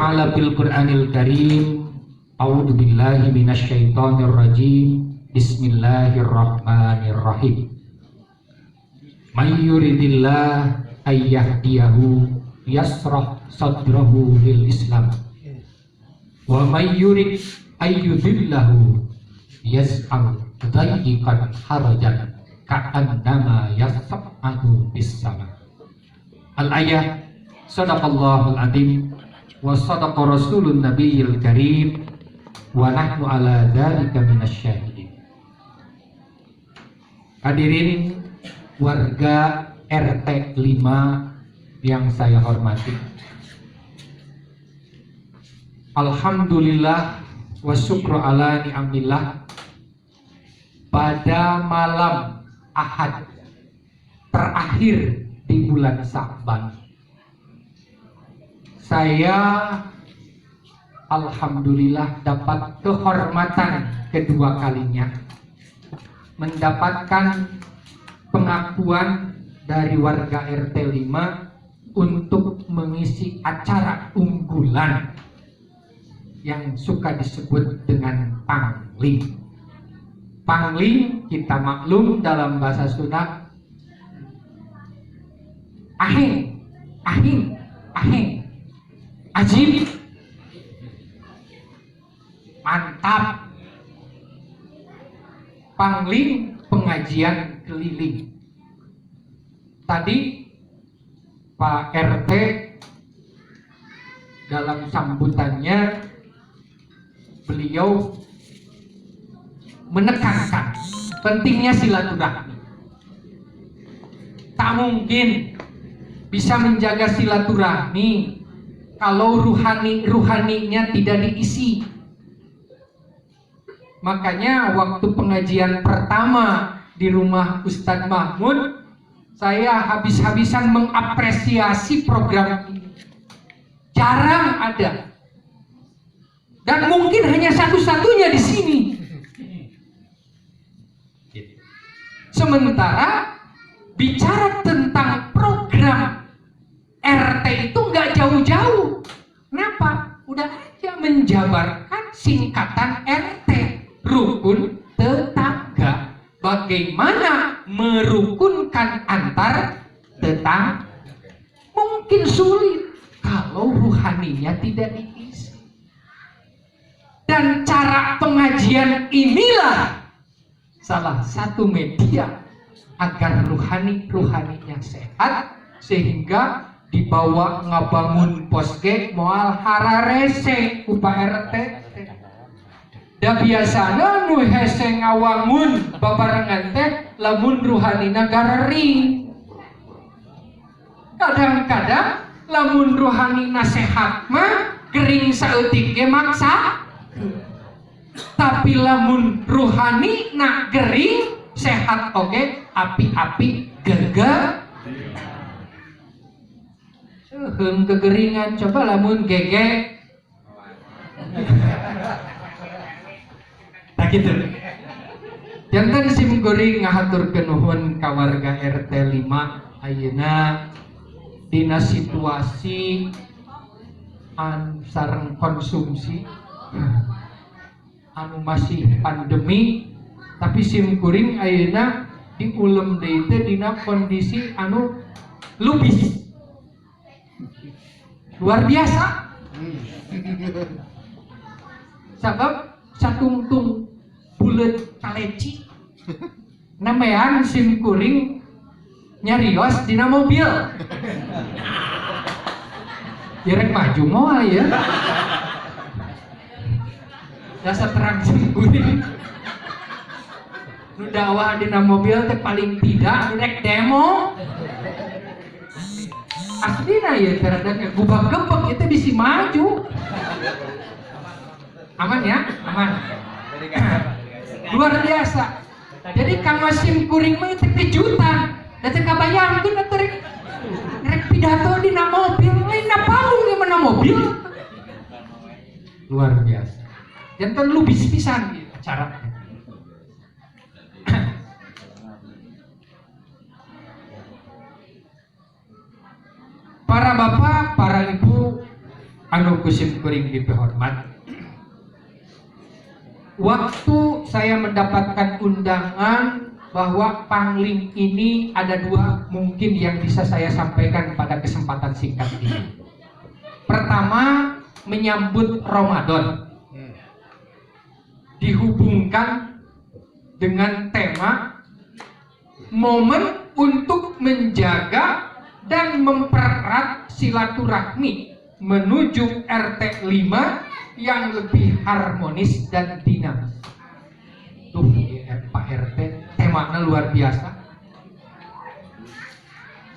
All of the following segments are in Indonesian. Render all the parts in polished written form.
ta'ala fil Qur'anil Karim, a'udzu billahi minasyaitonir rajim. Bismillahirrahmanirrahim. May yuridillah ayyahdiyahu yasrah sadrahu lil Islam. Wa may yurid ayyudillahu yas'al dhayyiqan harajan ka'annama yas'adu bis sama. Al-ayah. Sadaqallahul adzim wa sadaqa rasulun nabiyil karim wa nahnu ala dzalika minasyahidin. Hadirin warga RT 5 yang saya hormati, alhamdulillah wa syukru ala ni'amillah. Pada malam Ahad terakhir di bulan Sya'ban, saya alhamdulillah dapat kehormatan kedua kalinya mendapatkan pengakuan dari warga RT 5 untuk mengisi acara unggulan yang suka disebut dengan pangling. Pangling kita maklum dalam bahasa Sunda aheng, ahing, aheng. Ajib, mantap. Pangling, pengajian keliling. Tadi Pak RT dalam sambutannya beliau menekankan pentingnya silaturahmi. Tak mungkin bisa menjaga silaturahmi kalau ruhaninya tidak diisi. Makanya waktu pengajian pertama di rumah Ustadz Mahmud, saya habis-habisan mengapresiasi program ini. Jarang ada, dan mungkin hanya satu-satunya di sini. Sementara bicara tentang program RT itu nggak jauh-jauh. Kenapa? Udah aja menjabarkan singkatan RT, rukun tetangga. Bagaimana merukunkan antar tetangga? Mungkin sulit kalau ruhaninya tidak diisi. Dan cara pengajian inilah salah satu media agar ruhaninya sehat, sehingga dibawa ngabangun poske moal hararese upa RT. Da biasana nu hese ngawangun babarengan teh lamun ruhanina garering. Kadang-kadang lamun ruhanina sehat mah gering saeutik ge maksa. Tapi lamun ruhani nak gering sehat oge api-api geger. Kegeringan coba lamun gege. Nah gitu. Jantan sim kuring ngahaturkeun nuhun ka warga RT 5 ayeuna dina situasi sareng konsumsi anu masih pandemi, tapi sim kuring ayeuna diulem deui teh dina kondisi anu lubis. Luar biasa. Sabab satungtung bulet kaleci namean sim kuring nyarios dina mobil. Yerek maju moal ya. Dasar terang sim kuring. Nu dakwah dina mobil teh paling tidak rek demo. Aslina ya terhadap gubah gembek itu bisa maju. Aman ya, aman. Luar biasa. Jadi Kang Wasim kuring mah itu kejutan. Da teu kabayangkeun atuh rek pidato dina mobil, lain na panggung di mana mobil. Luar biasa. Jantan lubis pisan gitu acara. Para bapak, para ibu, anu kusim kuring dihormat. Waktu saya mendapatkan undangan bahwa pangling ini ada dua mungkin yang bisa saya sampaikan pada kesempatan singkat ini. Pertama, menyambut Ramadan dihubungkan dengan tema momen untuk menjaga dan mempererat silaturahmi menuju RT 5 yang lebih harmonis dan dinamis. Tuh Pak RT, temanya luar biasa.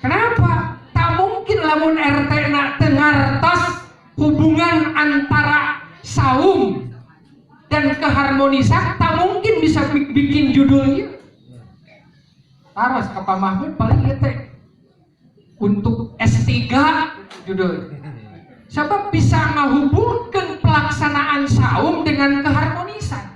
Kenapa? Tak mungkin lamun RT nak tengartos hubungan antara saum dan keharmonisan, tak mungkin bisa bikin judulnya. Taros ke Pak Mahmud paling teh untuk S3 judul. Sebab bisa menghubungkan pelaksanaan saum dengan keharmonisan.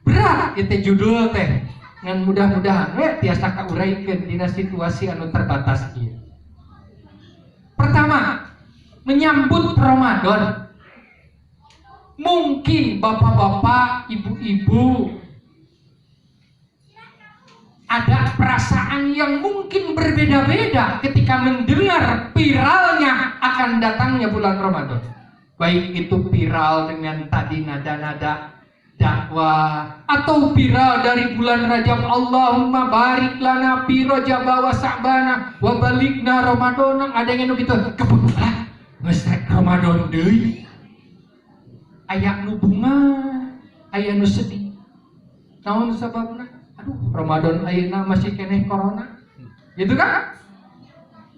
Berat itu judul teh. Ngan mudah-mudahan tiasa kauraykeun dina situasi anu terbatas ieu. Pertama, menyambut Ramadan. Mungkin bapak-bapak, ibu-ibu ada perasaan yang mungkin berbeda-beda ketika mendengar viralnya akan datangnya bulan Ramadan. Baik itu viral dengan tadi nada-nada dakwah, atau viral dari bulan Rajab, Allahumma barik lana fi Rajab wa Sa'bana wa balikna Ramadan. Ada yang gitu kebetulan ngesrek Ramadan deui. Aya nu bunga, aya nu sedih. Naon sababna? Aduh, Ramadan ayeuna masih keneh corona. Gitu kan?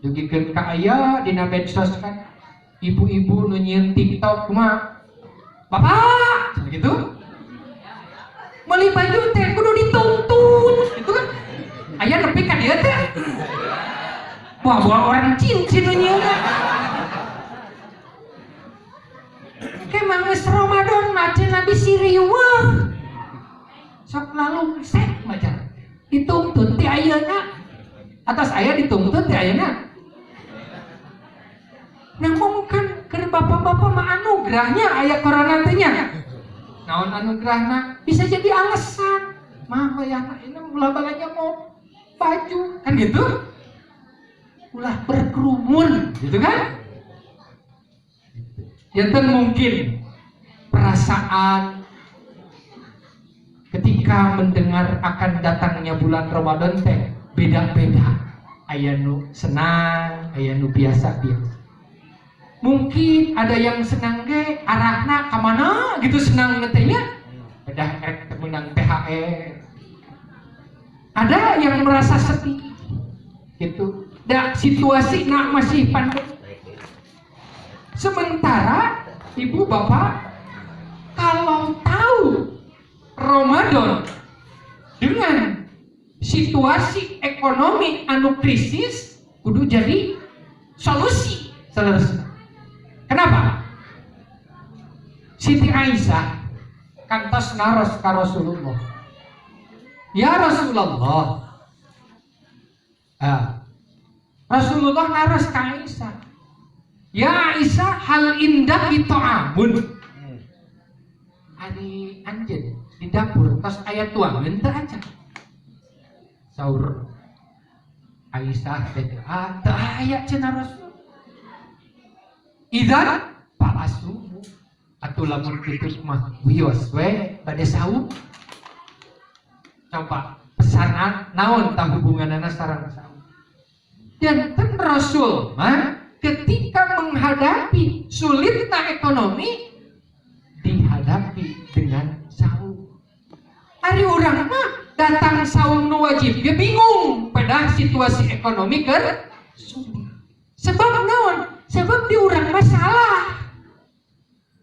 Dugikeun ka aya dina medsos kan. Ibu-ibu nu nyieun TikTok mah, "Bapak," gitu. Meuli baju teh kudu dituntun, gitu kan? Aya nepi ka dieu teh. Bawa orang cincin nu nyieun. Kemang geus Ramadan mah cenah bisi riweuh. Sok lalu sek macan dituntut ti ayeuna atas aya dituntut ti ayeuna. Namun kan keur bapak-bapak mah anugerahnya aya corona teh nya. Naon anugerahna bisa jadi alasan. Mah bayana ini ulah balanya mau baju kan gitu. Ulah berkerumun gitu kan. Janten mungkin perasaan ketika mendengar akan datangnya bulan Ramadan teh beda-beda. Aya nu senang, aya nu biasa-biasa. Mungkin ada yang senang ge arahna ka mana gitu senang ngetehnya. Bedah rek menang THR. Ada yang merasa sedih. Gitu. Da situasi nak masih pandemi. Sementara ibu bapak kalau tahu Ramadan dengan situasi ekonomi anu krisis kudu jadi solusi selesai. Kenapa? Siti Aisyah kantos naros ka Rasulullah. Ya Rasulullah. Rasulullah naros ka Aisyah. Ya Aisyah, hal indah itu amun. Hari anjeun di dapur tos aya tuangeun teu acan. Saur Aisyah teh teu aya cenah Rasul. Idzan palasuhu atuh lamun kitu mah wios we bade saum. Coba pesanan naon tah hubunganana sareng saum. Janten Rasul mah ketika menghadapi sulitnya ekonomi dihadapi dengan saum. Ari urang mah datang saum nu wajib ge bingung pada situasi ekonomi keur sulit. Sebab naon? Sebab di urang mah salah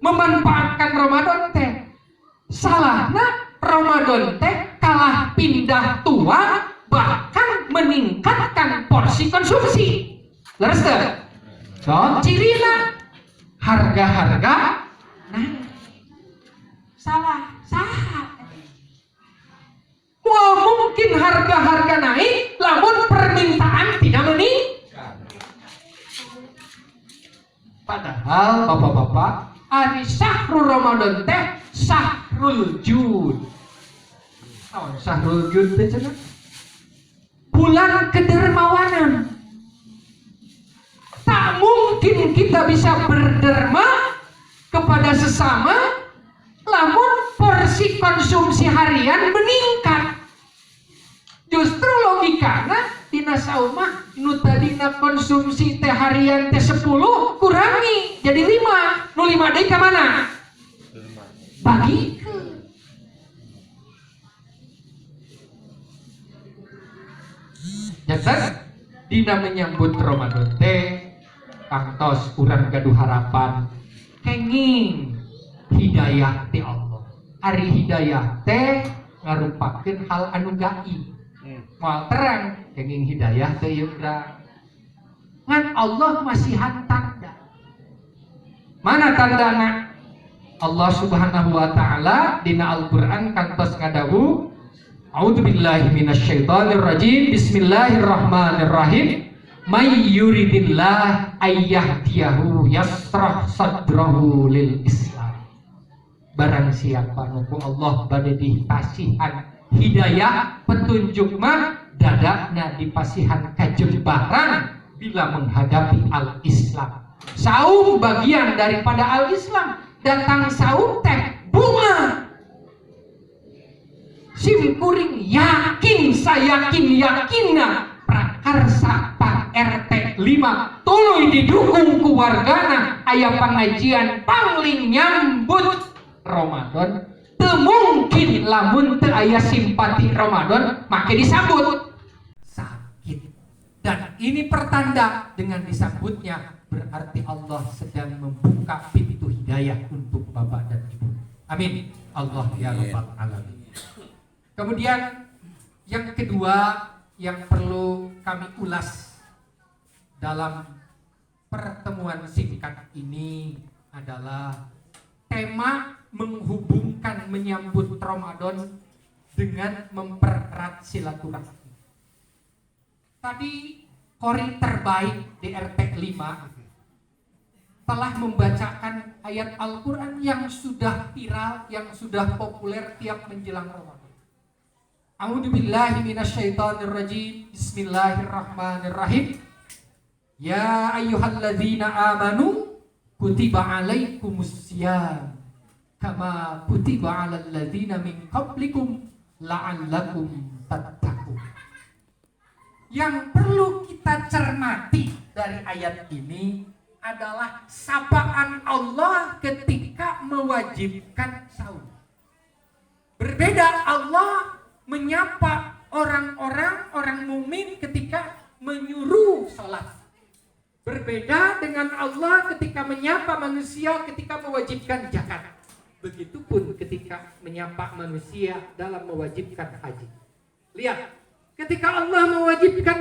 memanfaatkan Ramadan teh. Salahna Ramadan teh kalah pindah tua bahkan meningkatkan porsi konsumsi. Leres teu? So, cirina harga-harga naik. Salah. Wah, mungkin harga-harga naik, namun permintaan tidak meningkat. Padahal bapak-bapak, ari syahrul Ramadan teh syahrul jud. Naon syahrul jud teh cenah? Bulan kedermawanan. Tak mungkin kita bisa berderma kepada sesama lamun porsi konsumsi harian meningkat. Justru logikana dina saumah nu tadina konsumsi teh harian teh 10 kurangi jadi 5. Nu 5 deui ka mana? Bagikeun. Jantan dina menyambut Ramadan teh kantos urang gaduh harapan kenging hidayah ti Allah. Ari hidayah teh ngarupakeun hal anu gaib. Moal terang kenging hidayah teh ieu urang. Ngan Allah masihan tanda. Mana tandana? Allah Subhanahu wa taala dina Al-Qur'an kantos ngadawuh A'udzubillahi minasyaitonir rajim. Bismillahirrahmanirrahim. May yuridillah ayyahdiyahu yasrah sadrahu lil Islam. Barang siapa nuku Allah bade dipasihan hidayah petunjuk mah dadana dipasihan kajembaran bila menghadapi al-Islam. Saum bagian daripada al-Islam. Datang saum teh bunga. Sim kuring yakin yakinna prakarsa Pak RT 5 tuluy didukung ku wargana aya pangajian pangling nyambut Ramadan. Teu mungkin lamun teu aya simpati Ramadan make disambut sakit. Dan ini pertanda dengan disambutnya berarti Allah sedang membuka pintu hidayah untuk Bapak dan Ibu. Amin. Allah ya rabbal alamin. Kemudian yang kedua yang perlu kami ulas dalam pertemuan singkat ini adalah tema menghubungkan menyambut Ramadan dengan mempererat silaturahmi. Tadi Kori terbaik di RT 5 telah membacakan ayat Al-Quran yang sudah viral, yang sudah populer tiap menjelang Ramadan. A'udzubillahi minasyaitonirrajim. Bismillahirrahmanirrahim. Ya ayyuhalladzina amanu kutiba alaikumussyam kama kutiba alal ladzina min qablikum la'allakum tattaqun. Yang perlu kita cermati dari ayat ini adalah sapaan Allah ketika mewajibkan saum. Berbeda Allah menyapa orang mukmin ketika menyuruh salat. Berbeda dengan Allah ketika menyapa manusia ketika mewajibkan zakat. Begitupun ketika menyapa manusia dalam mewajibkan haji. Lihat, ketika Allah mewajibkan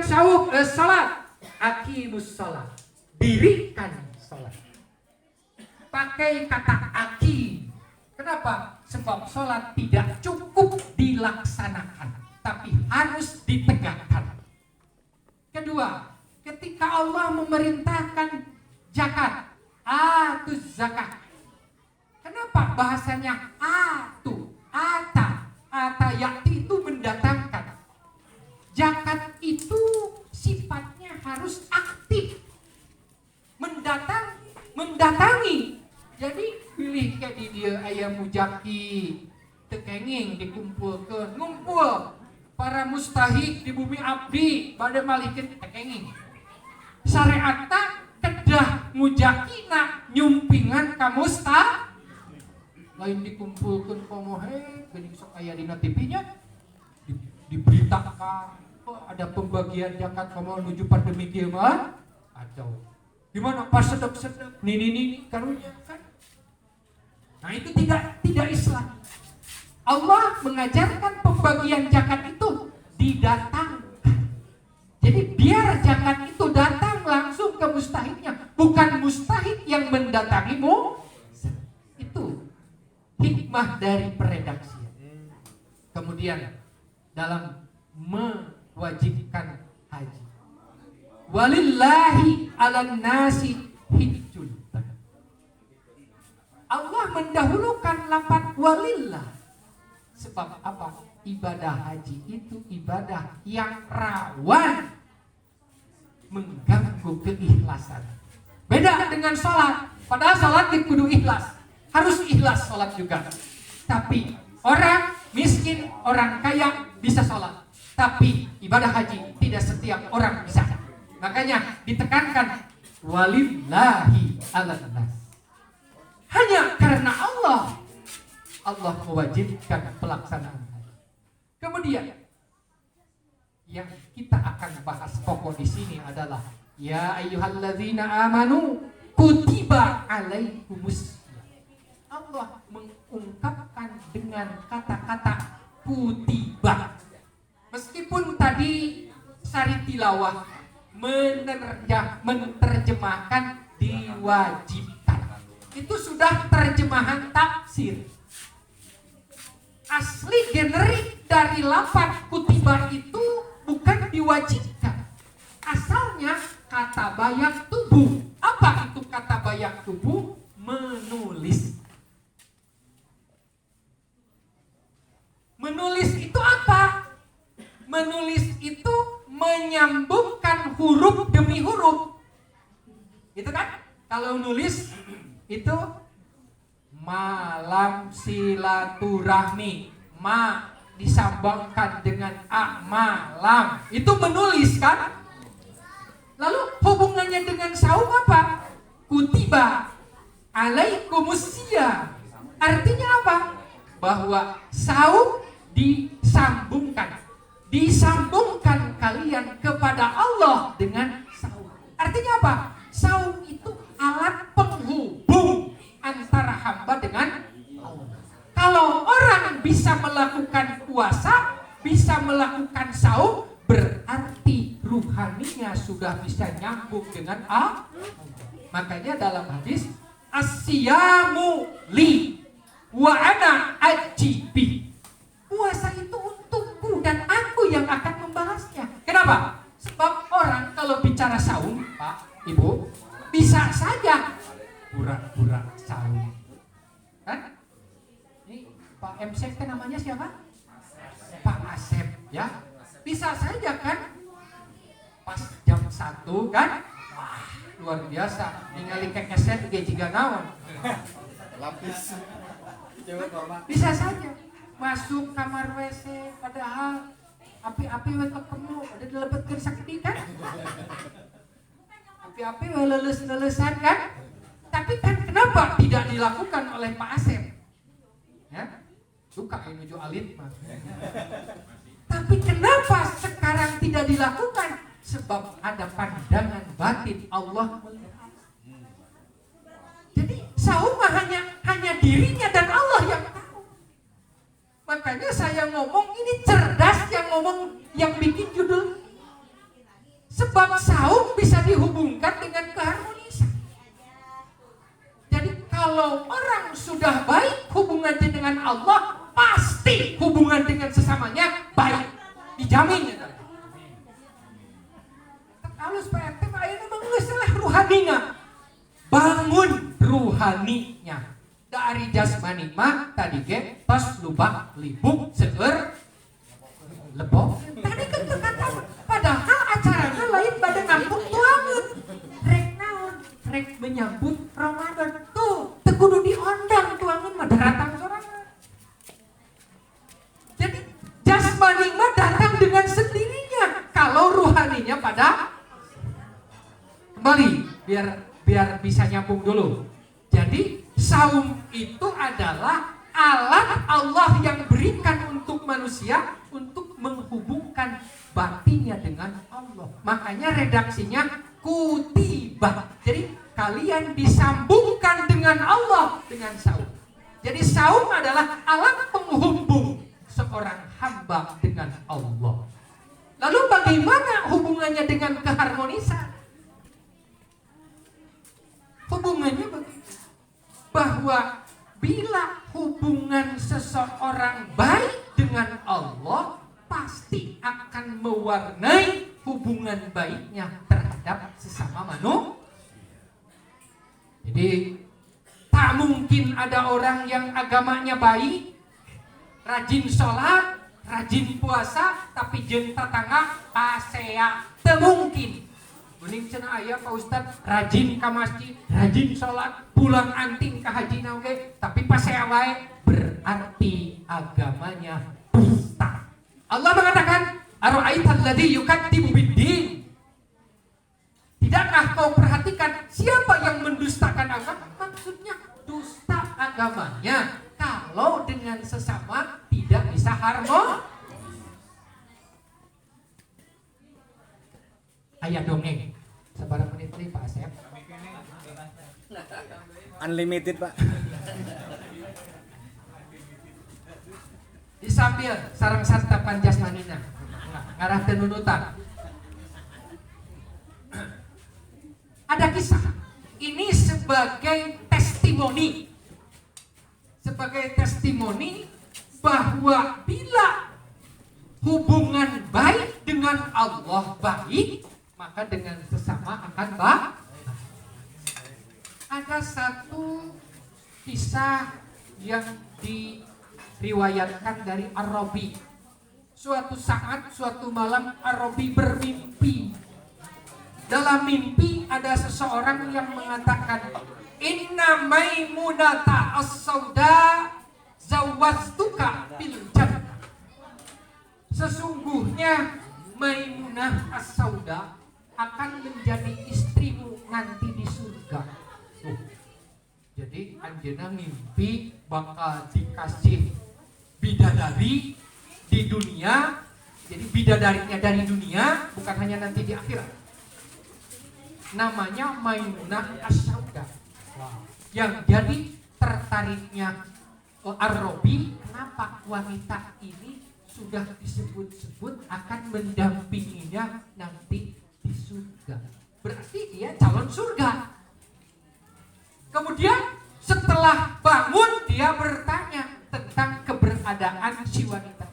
salat, aqimus salat, dirikan salat. Pakai kata aqim. Kenapa? Sebab sholat tidak cukup dilaksanakan, tapi harus ditegakkan. Kedua, ketika Allah memerintahkan zakat, atuz zakat. Kenapa bahasanya atu, ata yakti itu mendatangkan. Zakat itu sifatnya harus aktif, mendatangi. Jadi pilih ke di dia ayam mujaki tekenging dikumpulkan ngumpul para mustahik di bumi abdi pada malikeun tekenging syariatna kedah mujakina nyumpingan ka mustah lain dikumpulkan komohe geuning sok aya dina TV-nya diberitakan ada pembagian zakat komo menuju pandemi kieu mah atau gimana pas sedep-sedep nini karunya kan. Nah itu tidak Islam. Allah mengajarkan pembagian zakat itu didatangkan. Jadi biar zakat itu datang langsung ke mustahiknya, bukan mustahik yang mendatangimu. Itu hikmah dari peredaksian. Kemudian dalam mewajibkan haji. Walillahi 'alan nasi hijjul bait. Allah mendahulukan lafaz walillah. Sebab apa? Ibadah haji itu ibadah yang rawan mengganggu keikhlasan. Beda dengan sholat. Padahal sholat kudu ikhlas. Harus ikhlas sholat juga. Tapi orang miskin, orang kaya bisa sholat. Tapi ibadah haji tidak setiap orang bisa. Makanya ditekankan walillahi 'alan nas. Hanya karena Allah mewajibkan pelaksanaan. Kemudian yang kita akan bahas pokok di sini adalah ya ayyuhalladzina amanu kutiba alaikumus. Allah mengungkapkan dengan kata-kata kutiba. Meskipun tadi Sari Tilawah menerjemahkan diwajibkan. Itu sudah terjemahan tafsir. Asli generik dari lafaz kutiba itu bukan diwajibkan. Asalnya kata bayak tubuh. Apa itu kata bayak tubuh? Menulis. Menulis itu apa? Menulis itu menyambungkan huruf demi huruf. Itu kan? Kalau nulis itu malam silaturahmi, ma disambungkan dengan a, malam. Itu menulis kan? Lalu hubungannya dengan saum apa? Kutiba alaikumusiyam. Artinya apa? Bahwa saum disambungkan kalian kepada Allah dengan saum. Artinya apa? Saum itu alat penghubung antara hamba dengan Allah. Kalau orang bisa melakukan puasa, bisa melakukan saum, berarti ruhaninya sudah bisa nyambung dengan Allah. Makanya dalam hadis as-siyamu li wa ana ajibi. Puasa itu untukku dan aku yang akan membalasnya. Kenapa? Sebab orang kalau bicara saum, Pak, Ibu, bisa saja pura-pura saum. Kan? Ini Pak MC itu namanya siapa? Pak Asep, ya. Bisa saja kan? Pas jam 1 kan? Wah, luar biasa. Ningali kekeset ge jiga naon. Lapis. Bisa saja masuk kamar WC padahal api-api we ketemu ada dilebetkeun sakit kan? Api-api we leuleus-leulesan kan? Tapi kan kenapa tidak dilakukan oleh Pak Asep? Ya, suka menuju alit mah. Tapi kenapa sekarang tidak dilakukan? Sebab ada pandangan batin Allah melihat. Jadi saum hanya dirinya dan Allah yang tahu. Makanya saya ngomong ini cerdas yang ngomong yang bikin judul. Sebab saum bisa dihubungkan dengan keharmonisan. Jadi kalau orang sudah baik hubungannya dengan Allah, pasti hubungan dengan sesamanya baik. Dijamin ya. Halus PRT ayeuna mah geus salah ruhaninya. Bangun ruhaninya. Dari jasmani mah tadi ge tos lubak libuk seueur lebok. Tadi kan berkata padahal acaranya lain pada ngampung tuangeun. Rek naon? Rek menyambut Ramadan. Tuh, teu kudu diondang tuangeun mah datang sorangan. Jadi jasmani mah datang dengan sendirinya kalau ruhaninya pada kembali biar bisa nyambung dulu. Jadi saum itu adalah alat Allah yang berikan untuk manusia untuk menghubungkan batinnya dengan Allah. Makanya redaksinya kutiba. Jadi kalian disambungkan dengan Allah dengan saum. Jadi saum adalah alat penghubung seorang hamba dengan Allah. Lalu bagaimana hubungannya dengan keharmonisan? Hubungannya begini, bahwa bila hubungan seseorang baik dengan Allah, pasti akan mewarnai hubungan baiknya terhadap sesama manusia. Jadi Tak mungkin ada orang yang agamanya baik, rajin sholat, rajin puasa, tapi jenta tangga pasea. Tak mungkin. Kuning cenah aya Pak Ustad rajin ke masjid, rajin sholat, pulang anting ke haji oge, tapi pasea wae, berarti agamanya dusta. Allah mengatakan, "Ara'aital ladzi yukadzibu biddin." Tidakkah kau perhatikan siapa yang mendustakan agama? Maksudnya dusta agamanya. Kalau dengan sesama tidak bisa harmoni. Ayah dongeng. Sebarang menit nih Pak Asep. Unlimited, Pak. Disambil sarang santapan jasmanina. Ngarah tenunutan. Ada kisah. Ini sebagai testimoni. Sebagai testimoni bahwa bila hubungan baik dengan Allah baik, maka dengan sesama akan baik. Ada satu kisah yang diriwayatkan dari Ar-Rabi. Suatu saat, suatu malam Ar-Rabi bermimpi. Dalam mimpi ada seseorang yang mengatakan, "Inna Maimunata as-sauda zawwaztuka bil jannah." Sesungguhnya Maimunah as-sauda akan menjadi istrimu nanti di surga. Jadi anjeunna mimpi bakal dikasih bidadari di dunia. Jadi bidadarinya dari dunia, bukan hanya nanti di akhirat. Namanya Maimunah as-sauda. Yang jadi tertariknya Ar-Rabi, kenapa wanita ini sudah disebut-sebut akan mendampinginya nanti di surga. Berarti dia calon surga. Kemudian setelah bangun dia bertanya tentang keberadaan si wanita.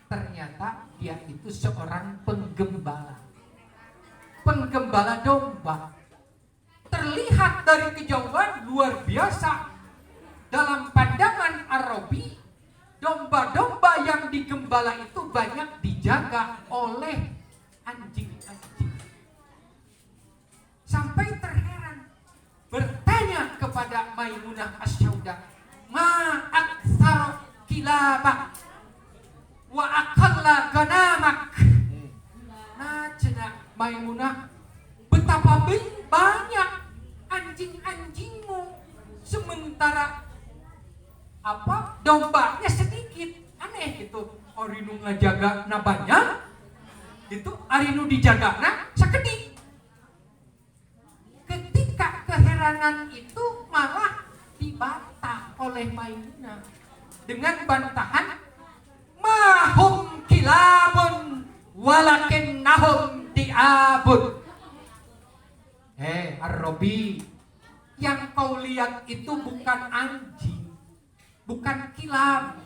Ternyata dia itu seorang penggembala. Penggembala domba. Terlihat dari kejauhan luar biasa. Dalam pandangan Ar-Rabi, domba-domba yang digembala itu banyak dijaga oleh anjing-anjing. Sampai terheran, bertanya kepada Maimunah as-sauda, "Ma aktsara kilabak wa aqalla ganamak." Nah, cenah Maimunah, betapa banyak anjing-anjingmu, sementara dombanya sedikit. Aneh gitu. Arinu ngajaga na banyak, itu arinu dijaga na sakedik. Ketika keheranan itu malah dibantah oleh Maimunah dengan bantahan, "Mahum kilabun walakinnahum diabun." Ar-Rabi, yang kau lihat itu bukan anjing, bukan kilab,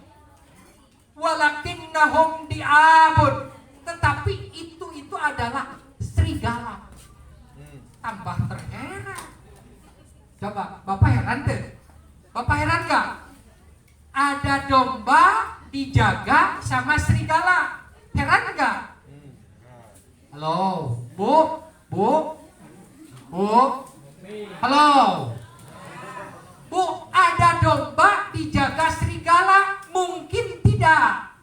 walakinnahum diabun, tetapi itu adalah serigala. Tambah terheran. Coba, Bapak heran deh. Bapak heran gak? Ada domba dijaga sama serigala. Heran gak? Halo, Bu? Halo. Bu, ada domba dijaga serigala? Mungkin tidak.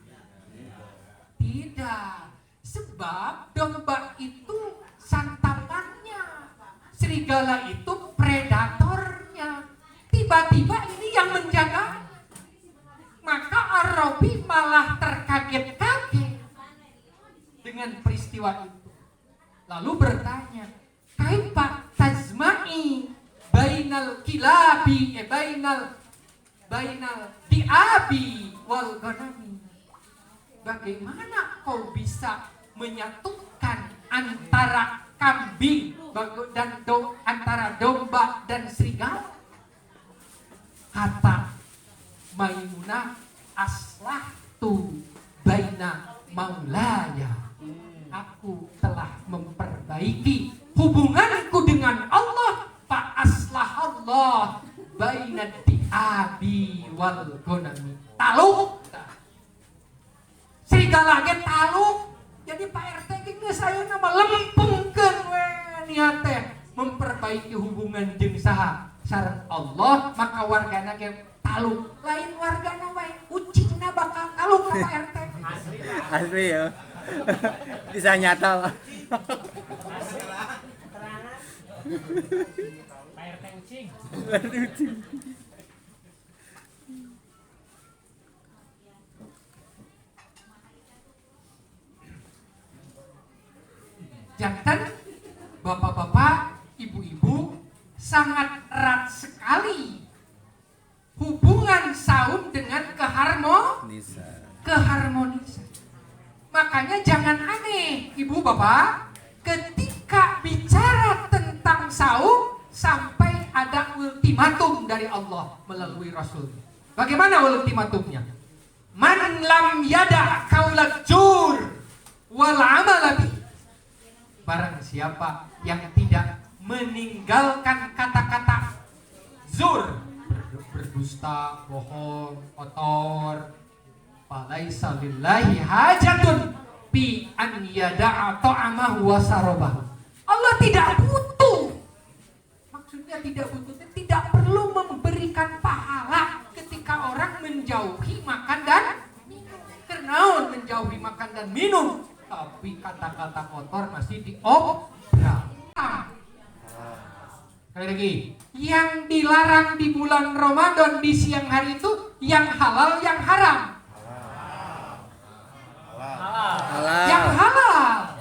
Tidak. Sebab domba itu santapannya. Serigala itu predatornya. Tiba-tiba ini yang menjaga. Maka Ar-Rabi malah terkaget-kaget dengan peristiwa itu. Lalu bertanya, "Kaifa tazma'i bainal kilabi bainal diabi wal ghanami?" Bagaimana kau bisa menyatukan antara kambing dan antara domba dan serigala? Kata Maimunah, "Aslahtu baina maulaya." Aku telah memperbaiki hubunganku dengan Allah. Fa aslahallah baina syahri wal ghanami. Taluk. Serigala ge taluk. Jadi Pak RT geus saya nama lempengkeun we niat teh memperbaiki hubungan jeung saha sareng Allah, maka wargana ge taluk. Lain wargana we ucingna bakal taluk ka Pak RT. Asli ya. Bisa nyata. Pak RT ucing. Jantan, bapak-bapak, ibu-ibu, sangat erat sekali hubungan saum dengan keharmonisan. Makanya jangan aneh, ibu bapak, ketika bicara tentang saum sampai ada ultimatum dari Allah melalui Rasul. Bagaimana ultimatumnya? Man lam yada kaulat jur wal amala bi. Barang siapa yang tidak meninggalkan kata-kata zur, berdusta, bohong, kotor, falaisa lillahi hajatun bi an yada'a ta'amahu wa sarabahu. Allah tidak butuh. Maksudnya tidak butuh, tidak perlu memberikan pahala ketika orang menjauhi makan dan minum. Kenaun menjauhi makan dan minum, tapi kata-kata kotor masih diobral. Sekali lagi, yang dilarang di bulan Ramadan di siang hari itu yang halal, yang haram. Yang halal.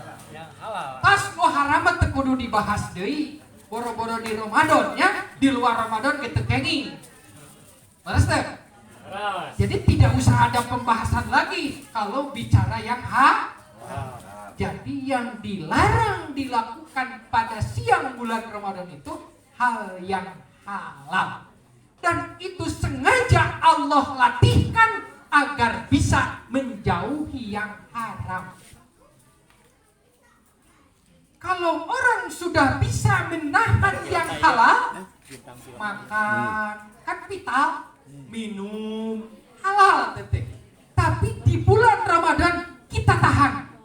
Pas nu haram teh kudu dibahas deui. Boro-boro di Ramadan ya, di luar Ramadan kita kenging. Beres teh? Jadi tidak usah ada pembahasan lagi kalau bicara yang Jadi yang dilarang dilakukan pada siang bulan Ramadan itu hal yang halal. Dan itu sengaja Allah latihkan agar bisa menjauhi yang haram. Kalau orang sudah bisa menahan yang halal, makan kan vital, minum halal tetek. Tapi di bulan Ramadan kita tahan.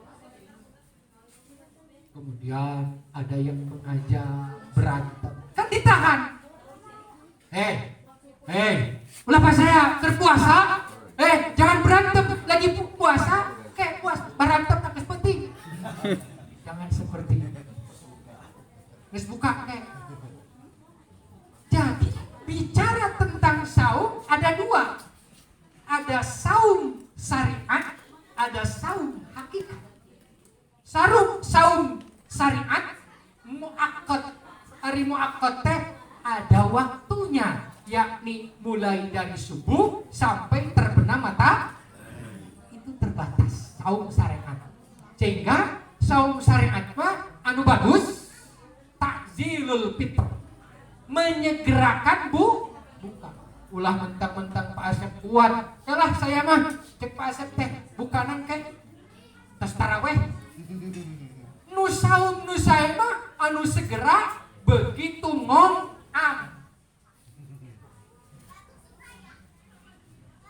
Kemudian ada yang mengajak berantem, kan ditahan. Ulah pas saya berpuasa, jangan berantem lagi puasa, kayak puasa berantem tak penting. Jangan seperti itu. Nges buka kayak. Jadi bicara tentang saum ada dua. Ada saum syariat, ada saum hakikat. Saum syariat hari muakkad teh ada waktunya, yakni mulai dari subuh sampai terbenam mata. Itu terbatas saum syariat. Sehingga saum syariat mah anu bagus takzilul fitr, menyegerakan buka. Ulah mentang-mentang Pak Asep kuat, yalah saya mah cek Pak Asep teh bukanan kayak tas taraweh. Nu saum nu sae mah anu segera begitu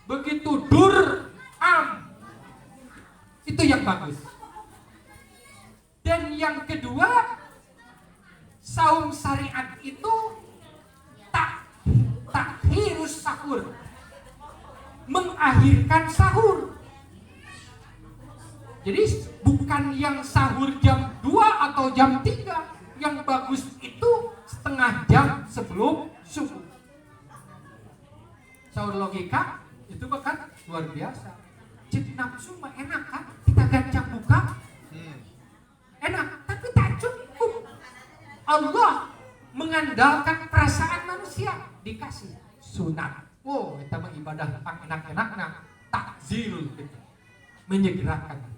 begitu itu yang bagus. Dan yang kedua, saum syariat itu takhirus sahur, mengakhirkan sahur. Jadi bukan yang sahur jam 2 atau jam 3, yang bagus itu setengah jam sebelum subuh. Sahur logika itu bahkan luar biasa. Cip nafsu mah enak kan, kita gancang buka enak, tapi tak cukup. Allah mengandalkan perasaan manusia, dikasih sunat. Oh, kita mah ibadah enak-enaknya takzilul fitr, menyegerakan.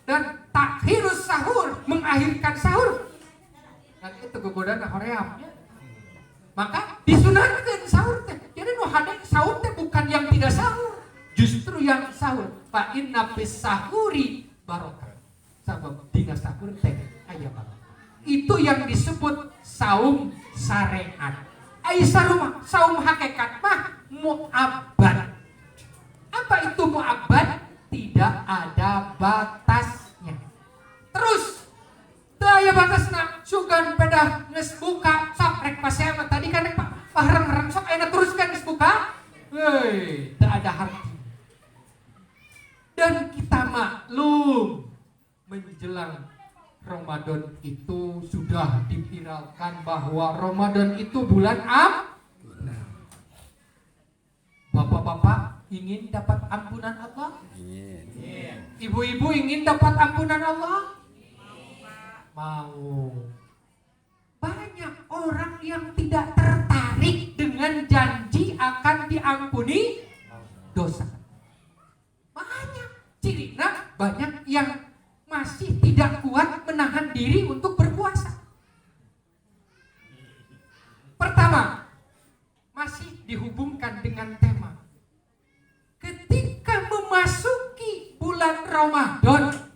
Dan takhirus sahur, mengakhirkan sahur. Dan itu kegodaan hoream. Maka disunatkan sahur teh. Jadi nu hadeng sahur teh bukan yang tidak sahur, justru yang sahur. Fa inna fis sahuri barokah. Sabab dina sahur teh aya barokah. Itu yang disebut saum syariat. Aisyah rumah saum hakikat mah mu'abbad. Apa itu mu'abbad? Tidak ada batasnya. Terus daya batasna sugan pedah geus buka sok rek pasea mah tadi kan pahareng-hareng sok ayeuna teruskan geus buka. Hei, tak ada harti. Dan kita maklum menjelang Ramadan itu sudah diviralkan bahwa Ramadan itu bulan Bapak-bapak ingin dapat ampunan Allah? Ibu-ibu ingin dapat ampunan Allah? Mau. Banyak orang yang tidak tertarik dengan janji akan diampuni dosa. Banyak. Cirina banyak yang masih tidak kuat menahan diri untuk berpuasa. Pertama, masih dihubungkan dengan tema. Ketika memasuki bulan Ramadan,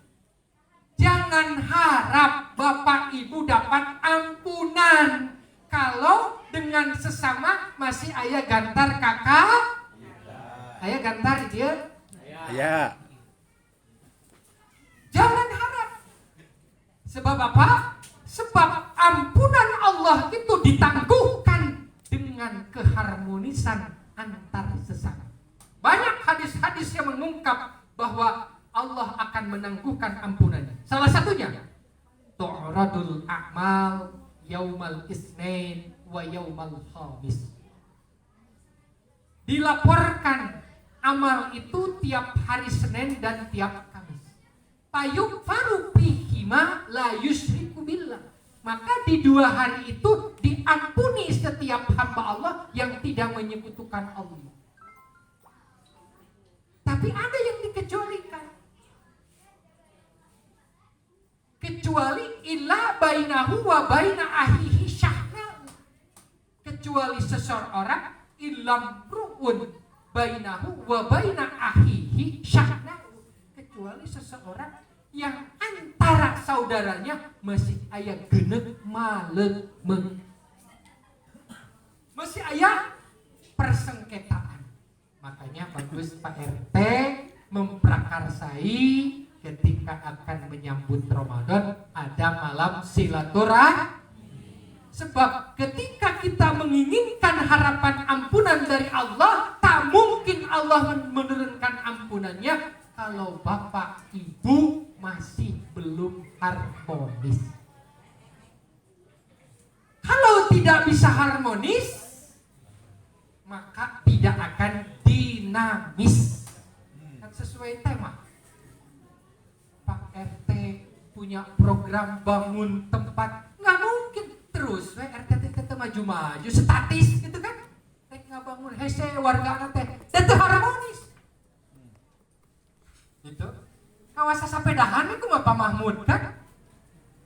jangan harap Bapak Ibu dapat ampunan kalau dengan sesama masih aya gantar kakak. Aya gantar itu ya? Ya. Jangan harap. Sebab apa? Sebab ampunan Allah itu ditangguhkan dengan keharmonisan antar sesama. Banyak hadis-hadis yang mengungkap bahwa Allah akan menangguhkan ampunannya. Salah satunya tu'radul a'mal yaumal isnain wa yaumal khamis. Dilaporkan amal itu tiap hari Senin dan tiap Kamis. Payuk faru bihima la yusyriku billah. Maka di 2 hari itu diampuni setiap hamba Allah yang tidak menyekutukan Allah. Tapi ada yang dikecualikan. Kecuali illa bainahu wa baina ahihi syahna. Kecuali seseorang ilam ru'un bainahu wa baina ahihi syahna. Kecuali seseorang yang antara saudaranya masih aya geuneuh maleumeng. Masih aya persengketaan. Makanya bagus Pak RT memprakarsai ketika akan menyambut Ramadan ada malam silaturahmi. Sebab ketika kita menginginkan harapan ampunan dari Allah, tak mungkin Allah menurunkan ampunannya kalau Bapak Ibu masih belum harmonis. Kalau tidak bisa harmonis, maka tidak akan dinamis. Kan sesuai tema. Pak RT punya program bangun tempat, nggak mungkin terus RT teh maju-maju statis gitu kan. Teh ngabangun hese warga teh teu harmonis. Gitu. Kawasan sapedahan itu mah Pak Mahmud kan.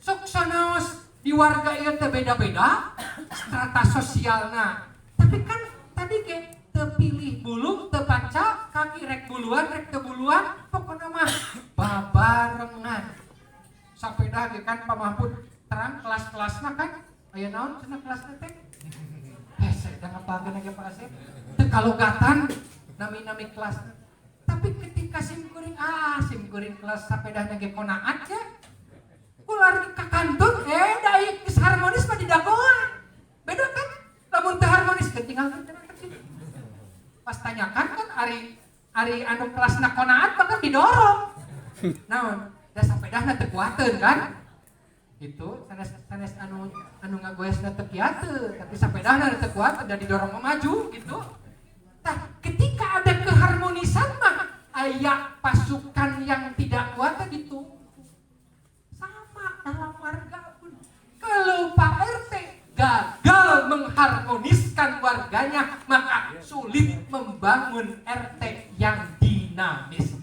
Sok sanaos di warga ieu teh beda-beda strata sosialna. Tapi kan tadi ge tepilih bulu, tepanca, kaki rek buluan, rek tebuluan, pokoknya mah babarengan. Sapeda ge kan Pak Mahmud terang kelas-kelasna kan, aya naon cenah kelasna teh? Hese da ngapalkeun ge Pak Asep. Teu kalogatan nami-nami kelasna. Tapi ketika simkuring kelas sapedahna ge konaat ya. Ular ka kantor da ieu geus harmonis mah didagoan. Beda kan? Lamun teu harmonis ketinggalan cenah. Pas tanyakan kan ari anu kelasna konaat maka didorong. Naon? Da sapedahna teu kuateun kan? Itu sanes anu ngagoesna teu kiatu, tapi sapedahna teu kuat da didorong maju gitu. Tah, ketika ada keharmonisan mah aya pasukan yang tidak kuat gitu. Sama dalam warga pun. Kalau Pak RT gagal mengharmoniskan warganya, maka sulit membangun RT yang dinamis.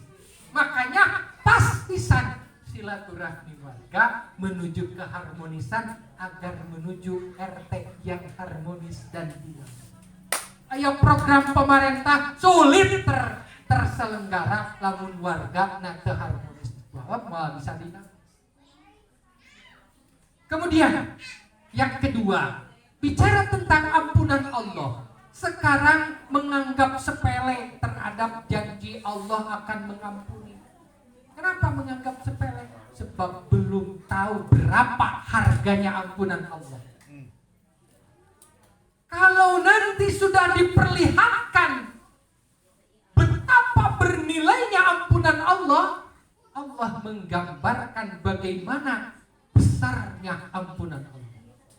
Makanya pas pisan silaturahmi warga menuju keharmonisan agar menuju RT yang harmonis dan dinamis. Ayo program pemerintah sulit terselenggara lamun warga na teu harmonis. Bahwa malah bisa dinamis. Kemudian yang kedua, bicara tentang ampunan Allah, sekarang menganggap sepele terhadap janji Allah akan mengampuni. Kenapa menganggap sepele? Sebab belum tahu berapa harganya ampunan Allah. Kalau nanti sudah diperlihatkan betapa bernilainya ampunan Allah, Allah menggambarkan bagaimana besarnya ampunan Allah.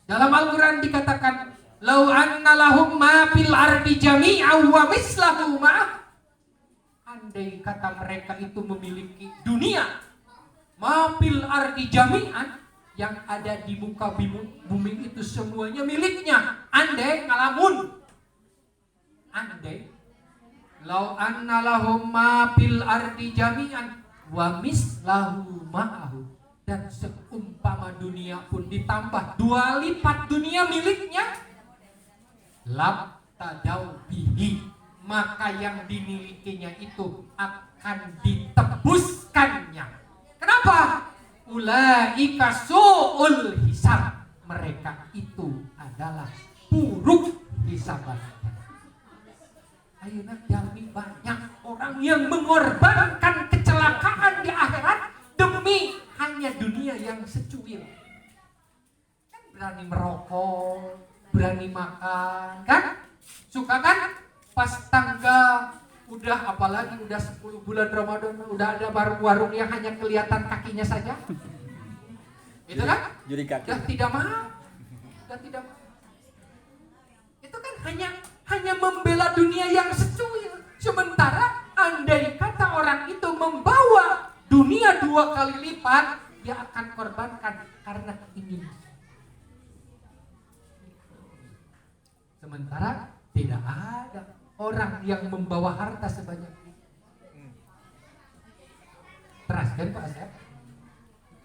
Dalam Al-Quran dikatakan, "Lau anna lahum ma fil ardi jami'an wa mislahu ma'ah." Andai kata mereka itu memiliki dunia, ma fil ardi jami'an, yang ada di muka bumi itu semuanya miliknya. Andai ngalamun, andai lau anna lahum ma fil ardi jami'an wa mislahu ma'ahu, dan seumpama dunia pun ditambah 2 lipat dunia miliknya, lam tadau bihi, maka yang dimilikinya itu akan ditebuskannya. Kenapa? Ulaika su'ul hisab, mereka itu adalah buruk hisabannya. Ayeuna jalmi banyak orang yang mengorbankan kecelakaan di akhirat demi hanya dunia yang secuil. Kan berani merokok, berani makan, kan? Suka kan? Pas tanggal udah, apalagi udah 10 bulan Ramadan, udah ada warung yang hanya kelihatan kakinya saja. Itu kan? Juri kaki. Udah tidak mau. Udah tidak mau. Itu kan hanya membela dunia yang secuil. Sementara andai kata orang itu membawa dunia 2 kali lipat, dia akan korbankan karena ingin. Sementara tidak ada orang yang membawa harta sebanyak itu. Teraskan Pak Asep,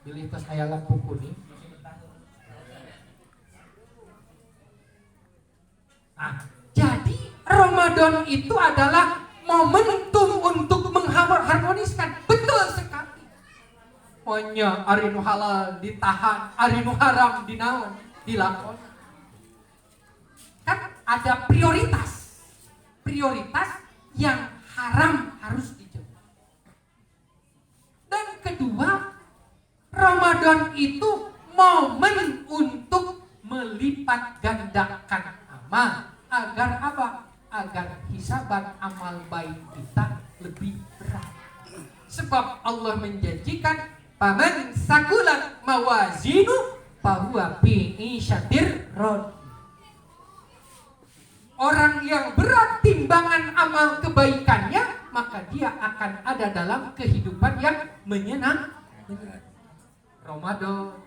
pilih tos aya lampu kuning. Nah, jadi Ramadan itu adalah momentum untuk mengharmoniskan. Betul sekali. Pokoknya ari nu halal ditahan, ari nu haram dinaon, dilakon. Kan ada prioritas yang haram harus dijauhi. Dan kedua, Ramadan itu momen untuk melipat gandakan amal. Agar apa? Agar hisaban amal baik kita lebih berat. Sebab Allah menjanjikan, "Faman sakulat mawazinu fahuwa fi isyatir radiyah." Orang yang berat timbangan amal kebaikannya, maka dia akan ada dalam kehidupan yang menyenangkan. Ramadan,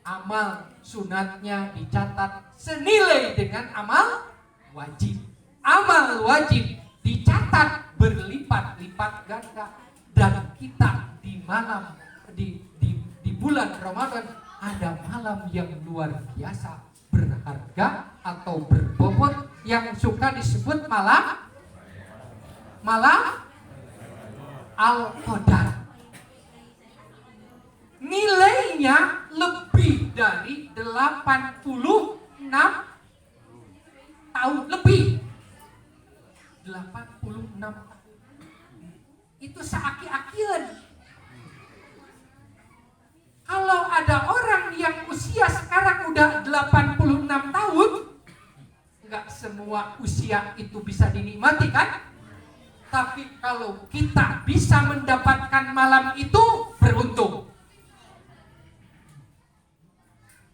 amal sunatnya dicatat senilai dengan amal wajib. Amal wajib dicatat berlipat-lipat ganda. Dan kita di malam di bulan Ramadan ada malam yang luar biasa berharga atau berbobot yang suka disebut malam Al-Qadar. Nilainya lebih dari 86 tahun lebih. 86 tahun. Itu seaki-akian. Kalau ada orang yang usia sekarang udah 86 tahun, enggak semua usia itu bisa dinikmati kan? Tapi kalau kita bisa mendapatkan malam itu, beruntung.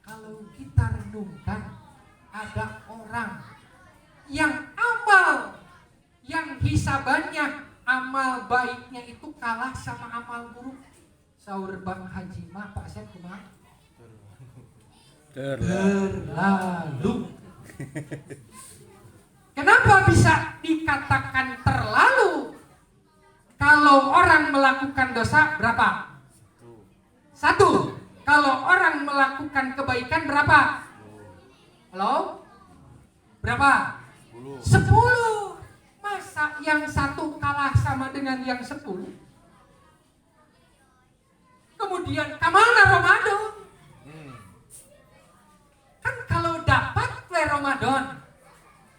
Kalau kita renungkan, ada orang yang hisabannya, amal baiknya itu kalah sama amal buruk. Saur Bang Haji mah Pak Syed kumaha? Terlalu. Kenapa bisa dikatakan terlalu? Kalau orang melakukan dosa berapa? 1. Kalau orang melakukan kebaikan berapa? Halo? Berapa? 10. Masa yang 1 kalah sama dengan yang 10? Kemudian kemana Ramadan? Kan kalau dapat mulai Ramadan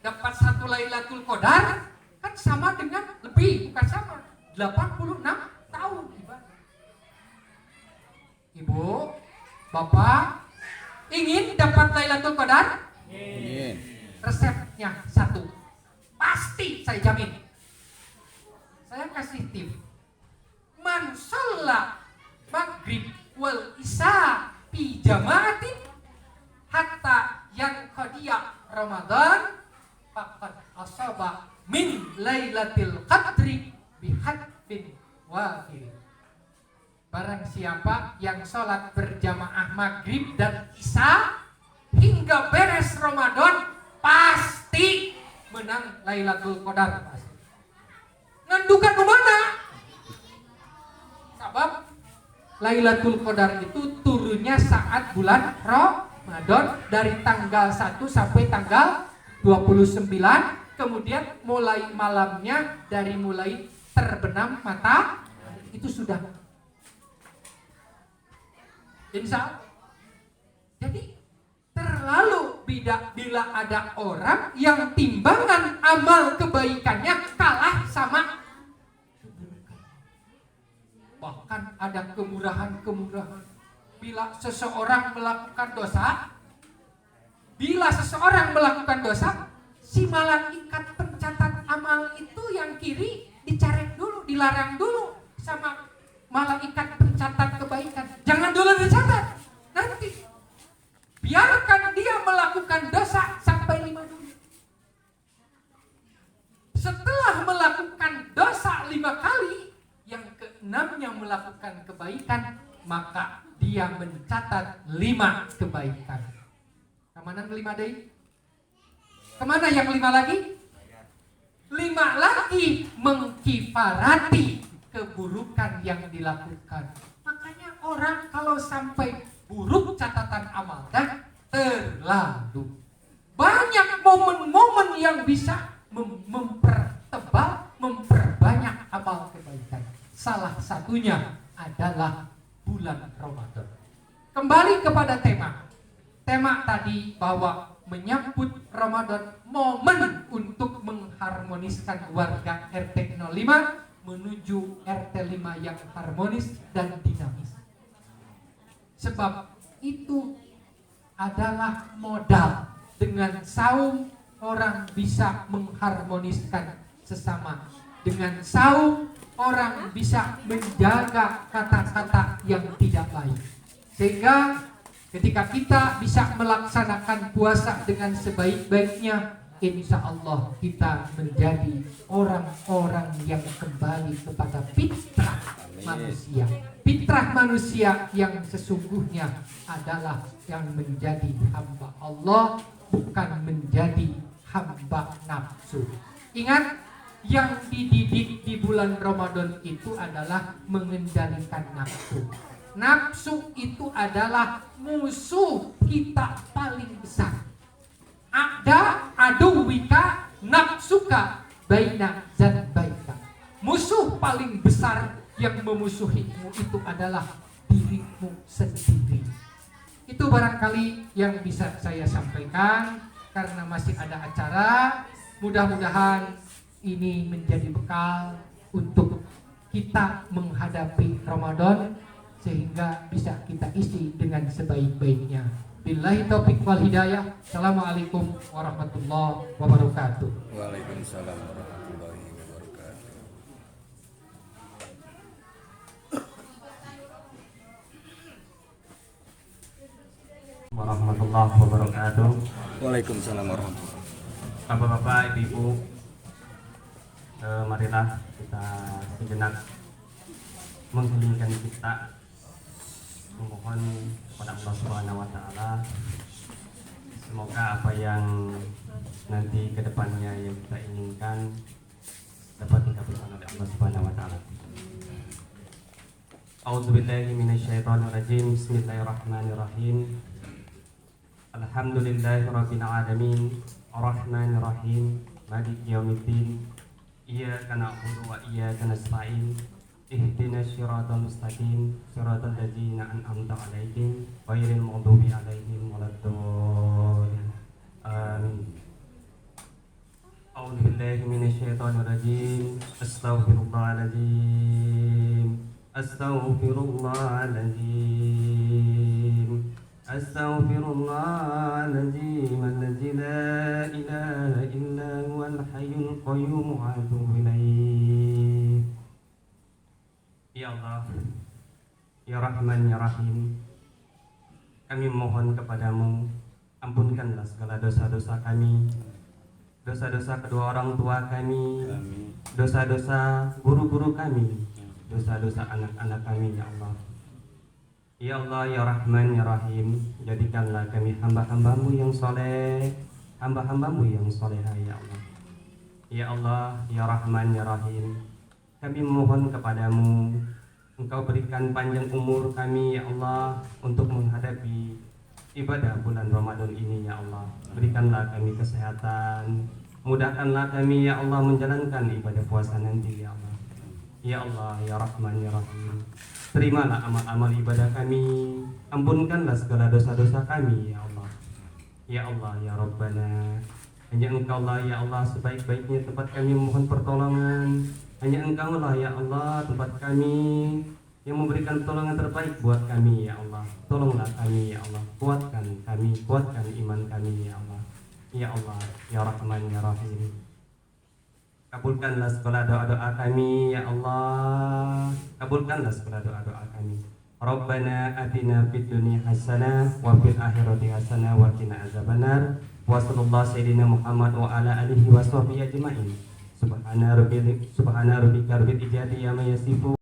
dapat 1 Lailatul Qadar kan sama dengan lebih, bukan sama, 86 tahun ibadah. Ibu, Bapak ingin dapat Lailatul Qadar? Ingin. Resepnya satu, pasti saya jamin. Saya kasih tip. Man sholla maghrib wal isya fi jamaatin hatta yang qadiya Ramadan faqad asaba min lailatil qadri bihadfin wafir. Barang siapa yang sholat berjamaah maghrib dan isya hingga beres Ramadan pasti menang Lailatul Qadar pasti. Ngandukan mana? Sebab Lailatul Qadar itu turunnya saat bulan Ramadan dari tanggal 1 sampai tanggal 29, kemudian mulai malamnya dari mulai terbenam mata itu sudah. Insya Allah. Jadi terlalu bila ada orang yang timbangan amal kebaikannya kalah sama, bahkan ada kemurahan-kemurahan. Bila seseorang melakukan dosa, si malaikat pencatat amal itu yang kiri dicarek dulu, dilarang dulu sama malaikat pencatat kebaikan. Jangan dulu dicatat, nanti biarkan dia melakukan dosa sampai 5 dulu. Setelah melakukan dosa 5 kali, yang ke-6-nya melakukan kebaikan, maka dia mencatat 5 kebaikan. Kemana 5 deh? Kemana yang 5 lagi? 5 lagi mengkifarati keburukan yang dilakukan. Makanya orang kalau sampai buruk catatan amalnya terlalu banyak momen-momen yang bisa memperbanyak amal kebaikan. Salah satunya adalah bulan Ramadan. Kembali kepada tema tadi bahwa menyambut Ramadan momen untuk mengharmoniskan warga RT 05 menuju RT 5 yang harmonis dan dinamis. Sebab itu adalah modal. Dengan saum orang bisa mengharmoniskan sesama. Dengan saum orang bisa menjaga kata-kata yang tidak baik. Sehingga ketika kita bisa melaksanakan puasa dengan sebaik-baiknya, insya Allah kita menjadi orang-orang yang kembali kepada fitrah manusia. Fitrah manusia yang sesungguhnya adalah yang menjadi hamba Allah, bukan menjadi hamba nafsu. Ingat, yang dididik di bulan Ramadan itu adalah mengendalikan nafsu. Nafsu itu adalah musuh kita paling besar. Ada aduwika nafsuka baina zanbaika. Musuh paling besar yang memusuhimu itu adalah dirimu sendiri. Itu barangkali yang bisa saya sampaikan karena masih ada acara. Mudah-mudahan ini menjadi bekal untuk kita menghadapi Ramadan sehingga bisa kita isi dengan sebaik-baiknya. Billahi taufiq wal hidayah. Assalamualaikum warahmatullahi wabarakatuh. Waalaikumsalam warahmatullahi wabarakatuh. Warahmatullahi wabarakatuh. Waalaikumsalam warahmatullahi. Bapak-bapak, ibu-ibu, marilah kita sejenak mengheningkan kita, memohon kepada Allah Subhanahu wa taala semoga apa yang nanti kedepannya yang kita inginkan dapat dikabulkan oleh Allah Subhanahu wa taala. A'udzubillahi minasyaitonirrajim. Bismillahirrahmanirrahim. Alhamdulillahirabbil alamin, arrahmanirrahim, maliki yaumiddin. Iyyaka na'budu wa iyyaka nasta'in. Ihdinas siratal mustaqim, siratal ladzina an'amta 'alaihim, ghairil maghdubi 'alaihim waladdallin. أعوذ بالله من الشيطان الرجيم أستغفر الله العظيم أستغفر الله العظيم أستغفر الله العظيم الذي لا إله إلا هو الحي القيوم وأتوب إليه. Ya Allah, Ya Rahman, Ya Rahim, kami mohon kepadamu, ampunkanlah segala dosa-dosa kami, dosa-dosa kedua orang tua kami, dosa-dosa guru-guru kami, dosa-dosa anak-anak kami, Ya Allah. Ya Allah, Ya Rahman, Ya Rahim, jadikanlah kami hamba-hambamu yang soleh, hamba-hambamu yang soleha, Ya Allah. Ya Allah, Ya Rahman, Ya Rahim, kami mohon kepadamu, Engkau berikan panjang umur kami, Ya Allah, untuk menghadapi ibadah bulan Ramadan ini, Ya Allah. Berikanlah kami kesehatan, mudahkanlah kami, Ya Allah, menjalankan ibadah puasa nanti, Ya Allah. Ya Allah, Ya Rahman, Ya Rahim, terimalah amal-amal ibadah kami, ampunkanlah segala dosa-dosa kami, Ya Allah. Ya Allah, Ya Rabbana, hanya Engkau lah, Ya Allah, sebaik-baiknya tempat kami memohon pertolongan. Hanya Engkau lah, Ya Allah, tempat kami yang memberikan pertolongan terbaik buat kami, Ya Allah. Tolonglah kami, Ya Allah, kuatkan kami, kuatkan iman kami, Ya Allah. Ya Allah, Ya Rahman, Ya Rahim, kabulkanlah segala doa-doa kami, Ya Allah. Kabulkanlah segala doa-doa kami. Rabbana atina fid dunya hasanah wa fil akhirati hasanah wa qina azabannar. Wa sallallahu sayyidina Muhammad wa ala alihi wa sahbihi ajma'in. Subhana rabbika rabbil izzati amma yasifun.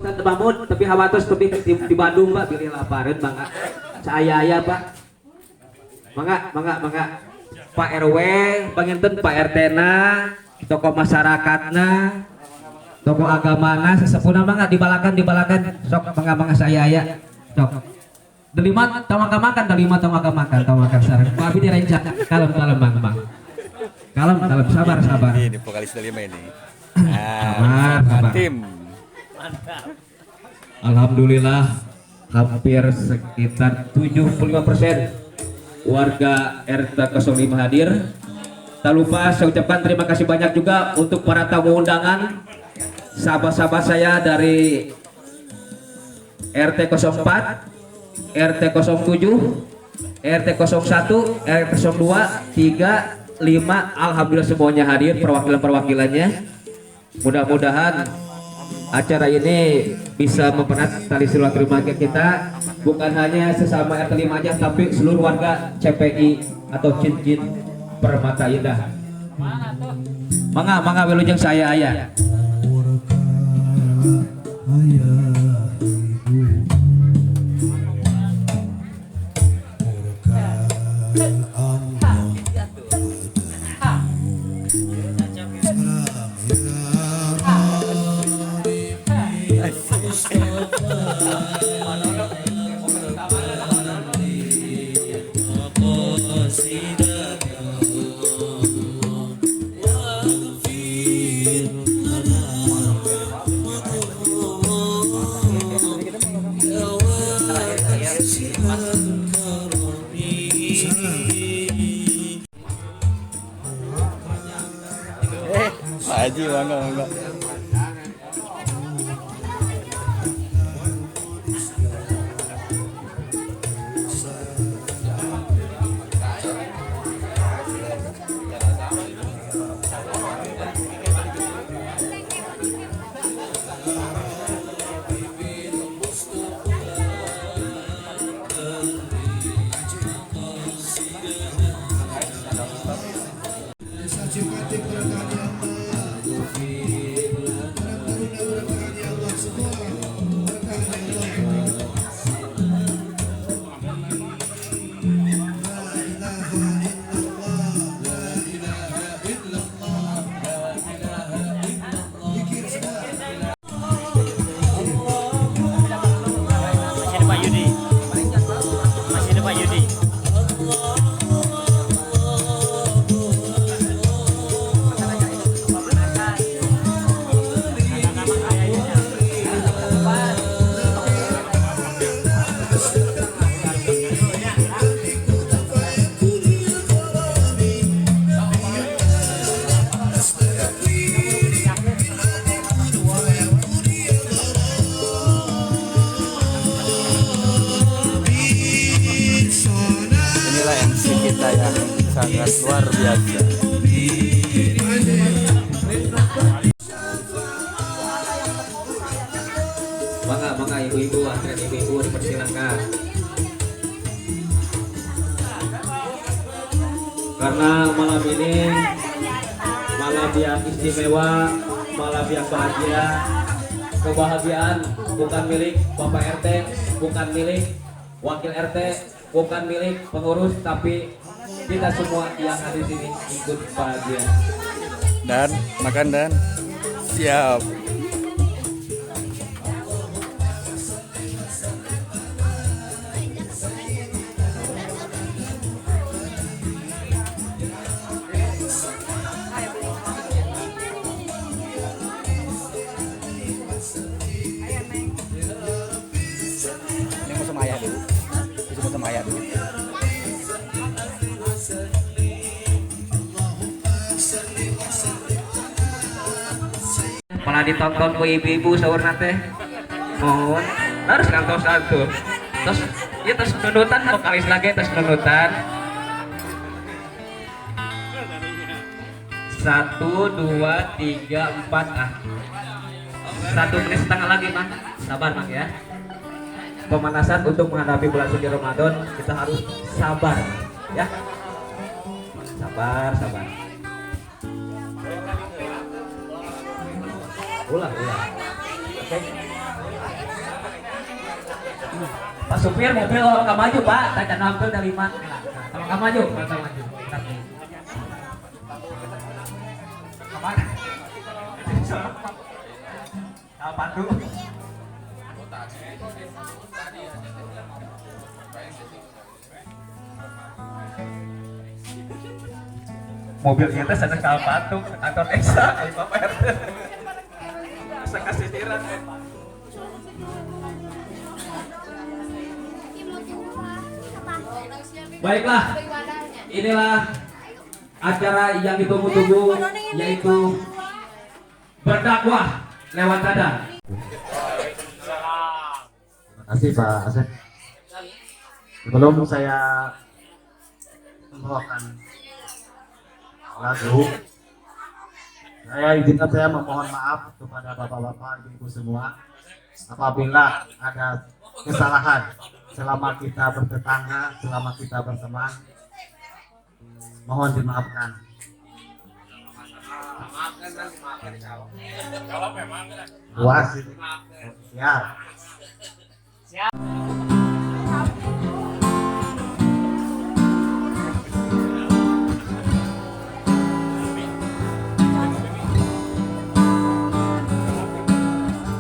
Mahmud, tapi hawatos tapi di Bandung Pak, pilih laparan Bangga. Saya Pak. Mangga. Pak RW, panginten Pak RT na, tokoh masyarakatna, tokoh agamana, sesepuna mangga dibalakan. Sok mangga saya ya. Sok. Delima tamakan makan, tamakan sareng. Pak abi direncana. Kalem Bang. Kalem, sabar. Ini vokalis Delima ini. Sabar. Tim. Alhamdulillah hampir sekitar 75% warga RT 05 hadir. Tak lupa saya ucapkan terima kasih banyak juga untuk para tamu undangan, sahabat-sahabat saya dari RT 04, RT 07, RT 01, RT 02, 3, 5. Alhamdulillah semuanya hadir, perwakilan-perwakilannya. Mudah-mudahan acara ini bisa mempererat tali silaturahmi kita, bukan hanya sesama RT 5 aja, tapi seluruh warga CPI atau Cincin Permata Indah. Mangga wilujeng saya aya. Pak Haji, mangga. yang sangat luar biasa. Bangga ibu-ibu, antrian ibu-ibu dipersilakan. Karena malam ini malam yang istimewa, malam yang bahagia. Kebahagiaan bukan milik Bapak RT, bukan milik Wakil RT, bukan milik pengurus, tapi kita semua yang ada di sini ikut bahagia. Dan makan dan siap. Ini mau sama ayah dulu. Ini mau sama ayah dulu. Malah ditonton ku ibu-ibu sahur nate. Mohon harus kantor terus ya terus nunutan vokalis lagi terus nunutan. 1, 2, 3, 4 ah. 1 menit setengah lagi Mang. Sabar Mang ya. Pemanasan untuk menghadapi bulan suci Ramadan kita harus sabar ya. Sabar. Ulang. Oke. Pak supir mobil kalau nggak maju Pak, tak nampil dari mana? Kalau nggak maju. Kemana? Apa tuh? Mobil kita sana Kalpatu, kantor Esa, Bapak RT. Bisa kasih tiran. Baiklah, inilah acara yang ditunggu-tunggu, yaitu berdakwah lewat radar. Terima kasih Pak Asep. Sebelum saya membawakan lagu, saya izinkan saya memohon maaf kepada bapak-bapak, ibu-ibu semua apabila ada kesalahan selama kita bertetangga, selama kita berteman. Mohon dimaafkan. Puas ya.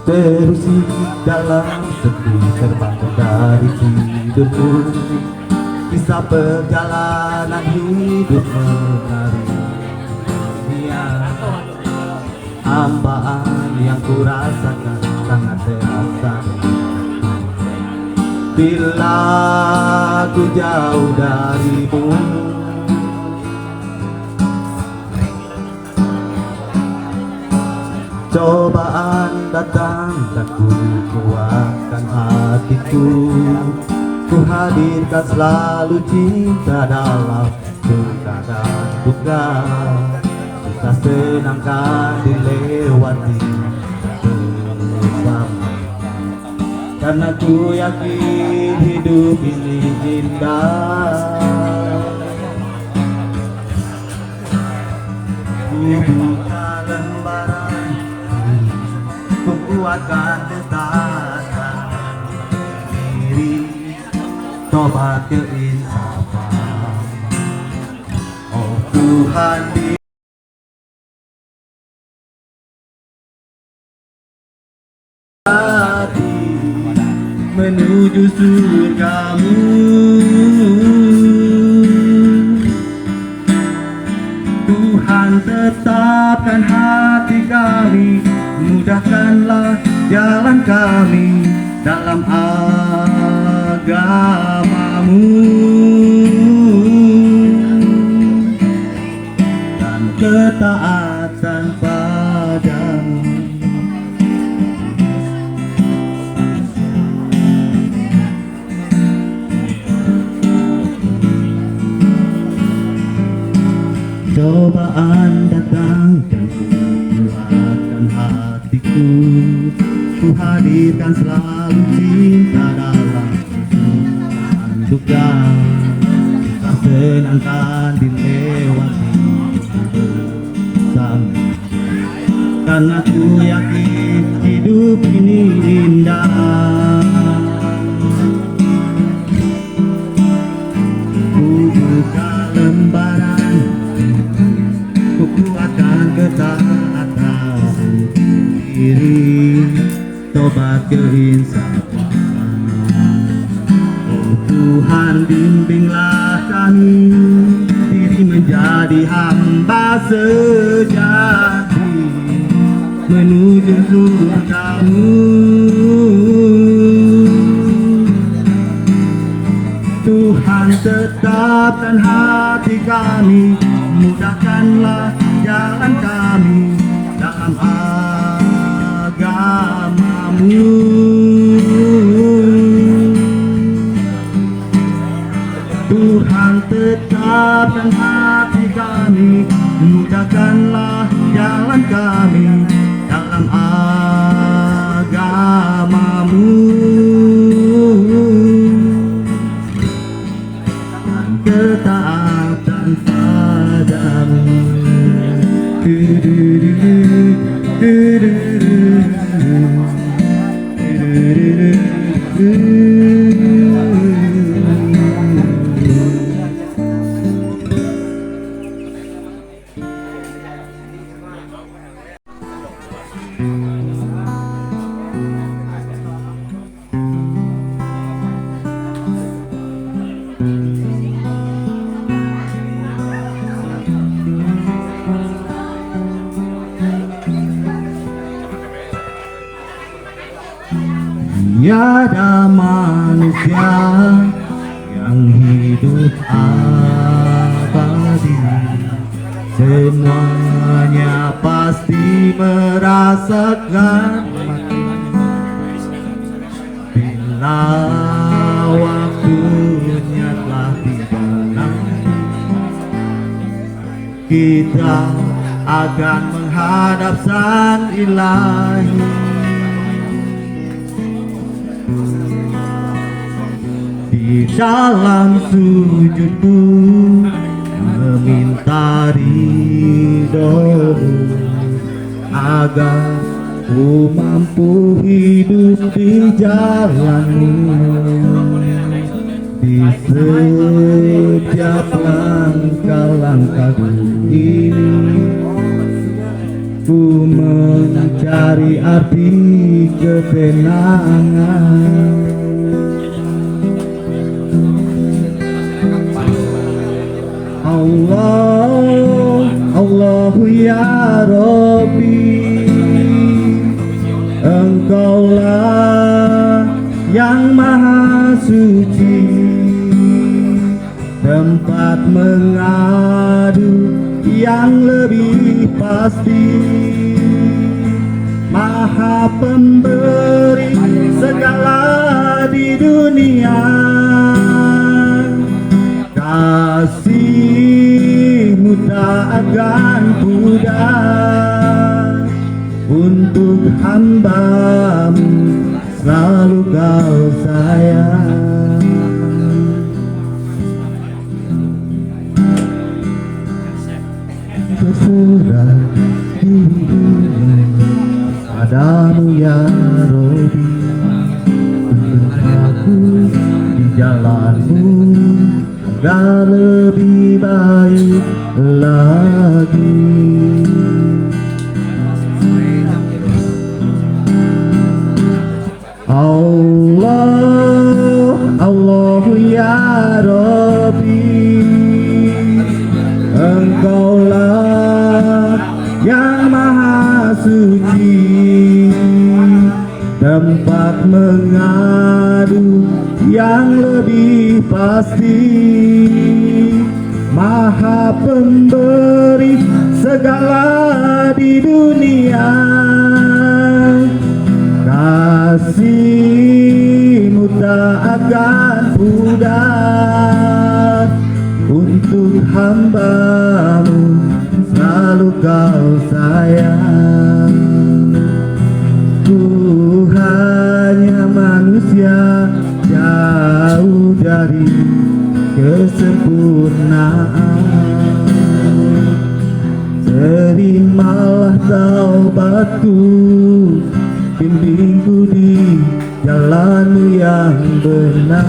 Terusik dalam sepi terbangun dari tidurmu, kisah perjalanan hidup menari dunia. Hambaan yang kurasakan sangat terasa bila ku jauh darimu. Cobaan datang dan ku kuatkan hatiku. Ku hadirkan selalu cinta dalam suka dan duka. Kita senangkan dilewati bersama. Karena ku yakin hidup ini indah. Ku buka lembaran, kuatkan tetakan diri, tobat keinsafan. Oh Tuhan di hati menuju surgamu. Tuhan tetapkan hati kami, mudahkanlah jalan kami dalam agamamu dan ketaatan padamu. cobaan datang dan kuatkan hatiku, ku hadirkan selalu cinta dalam kesusahan duka, tak senangkan dilewati bersama, karena ku yakin hidup ini indah. Ku buka lembaran, ku kuatkan ketaatan diri, tobat keinsafan. Oh Tuhan, bimbinglah kami, diri menjadi hamba sejati, menuju surga-Mu. Tuhan, tetapkan hati kami, mudahkanlah jalan kami dalam agama-Mu. Tuhan, tetapkan hati kami, mudahkanlah jalan kami dalam agama-Mu. Ketaatan padamu. Tiada manusia yang hidup abadi, semuanya pasti merasakan mati. Bila waktunya telah tiba, kita akan menghadap Sang Ilahi. Di dalam sujudku meminta ridho-Mu, agar ku mampu hidup di jalan-Mu. Di setiap langkah-langkahku ini, ku mencari arti ketenangan. Allah, Allahu ya Rabbi, Engkaulah yang maha suci, tempat mengadu yang lebih pasti, maha pemberi segala di dunia. Kasih-Mu tak akan pudar, untuk hamba-Mu selalu Kau sayang. Terserah diriku padamu ya Rabbi, tuntun aku di jalan-Mu agar lebih baik lagi. Allah, Allahu ya Rabbi, Engkaulah yang maha suci, tempat mengadu yang lebih pasti, maha pemberi segala di dunia. Kasih-Mu tak akan pudar, untuk untuk hamba-Mu selalu Kau sayang. Ku hanya manusia jauh dari kesempurnaan. Terimalah taubatku, bimbingku di jalan-Mu yang benar.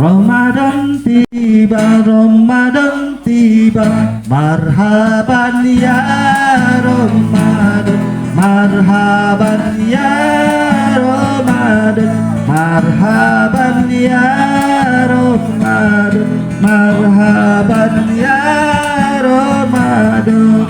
Ramadan tiba, marhaban ya Ramadan, marhaban ya Ramadan, marhaban ya Ramadan, marhaban ya Ramadan.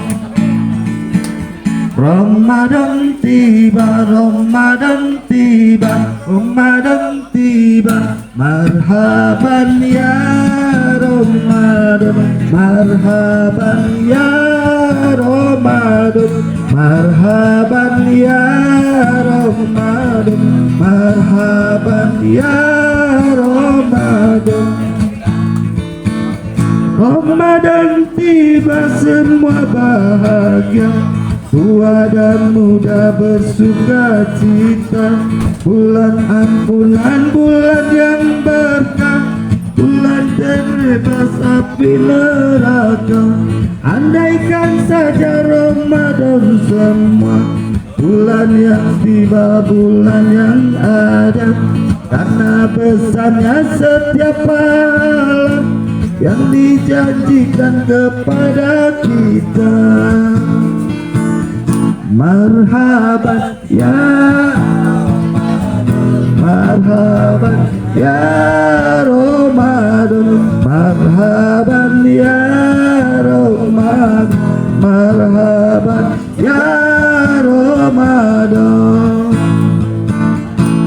Ramadan tiba, Ramadan tiba, Ramadan tiba, marhaban ya Ramadan, marhaban ya Ramadan, marhaban ya Ramadan, marhaban ya Ramadan. Ramadan tiba, semua bahagia, tua dan muda bersuka cita. Bulan ampunan, bulan yang berkah, bulan terbebas api neraka. Andaikan saja Ramadan semua, bulan yang tiba, bulan yang ada, karena pesannya setiap pahala yang dijanjikan kepada kita. Marhaban ya Ramadan, marhaban ya Ramadan, marhaban ya Ramadan, marhaban ya Ramadan.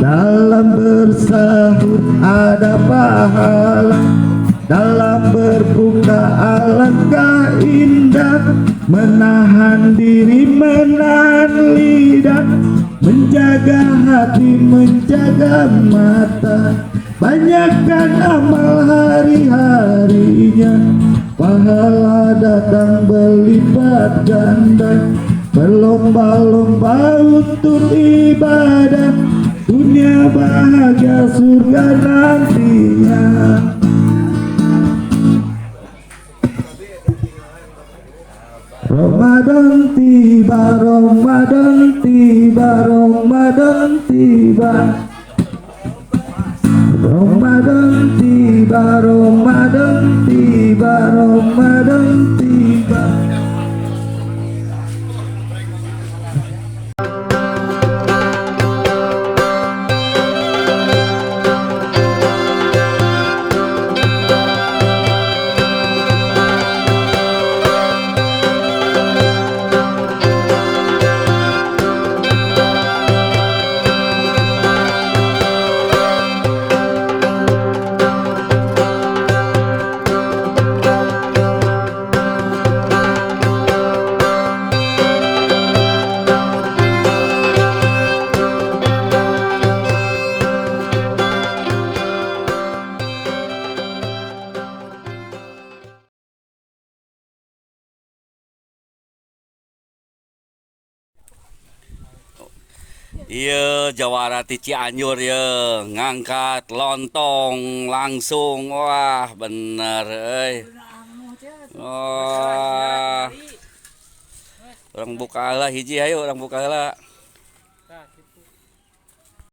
Dalam bersahur ada pahala, dalam berbuka alangkah indah. Menahan diri, menahan lidah, menjaga hati, menjaga mata. Banyakkan amal hari-harinya, pahala datang berlipat ganda. Berlomba-lomba untuk ibadah, dunia bahagia surga nantinya. Ramadan tiba, Ramadan tiba, Ramadan tiba, Ramadan tiba, Ramadan tiba, Ramadan tiba. Iya, Jawara ti Cianjur ya, ngangkat lontong langsung. Wah, bener euy. Wah. Orang buka heula hiji, ayo orang buka heula.